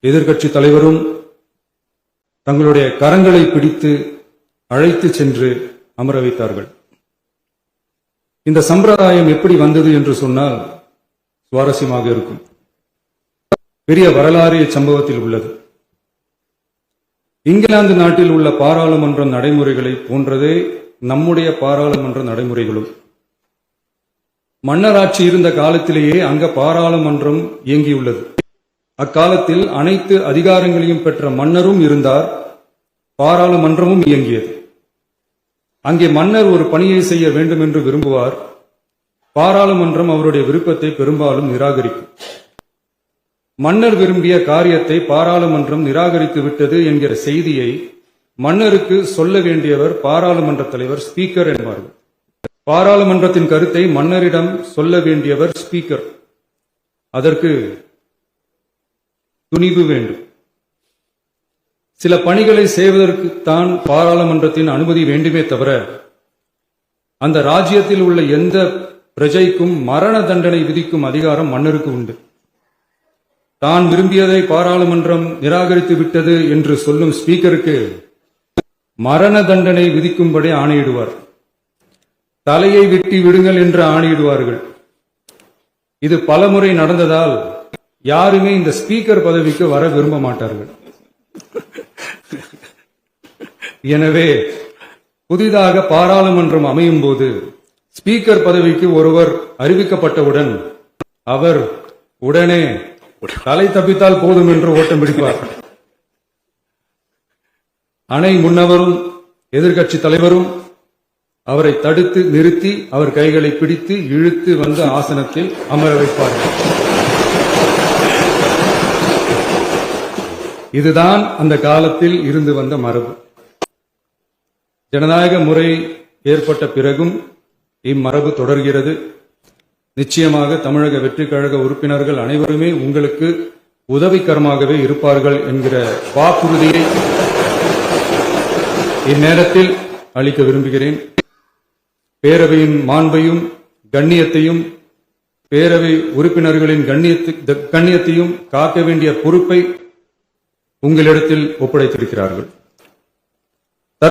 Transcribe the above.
எதிர்க்கட்சி தலைவரும் தங்களுடைய கரங்களை பிடித்து அழைத்து சென்று அமர வைத்தார்கள். இந்த சம்பிரதாயம் எப்படி வந்தது என்று சொன்னால் சுவாரஸ்யமாக இருக்கும். பெரிய வரலாறு சம்பவத்தில் உள்ளது. இங்கிலாந்து நாட்டில் உள்ள பாராளுமன்ற நடைமுறைகளை போன்றதே நம்முடைய பாராளுமன்ற நடைமுறைகளும். மன்னராட்சி இருந்த காலத்திலேயே அங்க பாராளுமன்றம் இயங்கியுள்ளது. அக்காலத்தில் அனைத்து அதிகாரங்களையும் பெற்ற மன்னரும் இருந்தார், பாராளுமன்றமும் இயங்கியது. அங்கே மன்னர் ஒரு பணியை செய்ய வேண்டும் என்று விரும்புவார், பாராளுமன்றம் அவருடைய விருப்பத்தை பெரும்பாலும் நிராகரிக்கும். மன்னர் விரும்பிய காரியத்தை பாராளுமன்றம் நிராகரித்து விட்டது என்கிற செய்தியை மன்னருக்கு சொல்ல வேண்டியவர் பாராளுமன்ற தலைவர், ஸ்பீக்கர் என்பார்கள். பாராளுமன்றத்தின் கருத்தை மன்னரிடம் சொல்ல வேண்டியவர் ஸ்பீக்கர். அதற்கு துணிவு வேண்டும். சில பணிகளை செய்வதற்குத்தான் பாராளுமன்றத்தின் அனுமதி வேண்டுமே தவிர அந்த ராஜ்யத்தில் உள்ள எந்த பிரஜைக்கும் மரண தண்டனை விதிக்கும் அதிகாரம் மன்னருக்கு உண்டு. தான் விரும்பியதை பாராளுமன்றம் நிராகரித்து விட்டது என்று சொல்லும் ஸ்பீக்கருக்கு மரண தண்டனை விதிக்கும்படி ஆணையிடுவார். தலையை வெட்டி விடுங்கள் என்று ஆணையிடுவார்கள். இது பலமுறை நடந்ததால் யாருமே இந்த ஸ்பீக்கர் பதவிக்கு வர விரும்ப மாட்டார்கள். எனவே புதிதாக பாராளுமன்றம் அமையும் போது ஸ்பீக்கர் பதவிக்கு ஒருவர் அறிவிக்கப்பட்டவுடன் அவர் உடனே தலை தப்பித்தால் போதும் என்று ஓட்டம் பிடிப்பார். அணை முன்னவரும் எதிர்க்கட்சி தலைவரும் அவரை தடுத்து நிறுத்தி அவர் கைகளை பிடித்து இழுத்து வந்து ஆசனத்தில் அமர வைப்பார்கள். இதுதான் அந்த காலத்தில் இருந்து வந்த மரபு. ஜனநாயக முறை ஏற்பட்ட பிறகும் இம்மரபு தொடர்கிறது. நிச்சயமாக தமிழக வெற்றிக் கழக உறுப்பினர்கள் அனைவருமே உங்களுக்கு உதவிகரமாகவே இருப்பார்கள் என்கிற வாக்குறுதியை இந்நேரத்தில் அளிக்க விரும்புகிறேன். பேரவையின் மாண்பையும் கண்ணியத்தையும் பேரவை உறுப்பினர்களின் கண்ணியத்தையும் காக்க வேண்டிய பொறுப்பை உங்களிடத்தில் ஒப்படைத்திருக்கிறார்கள்.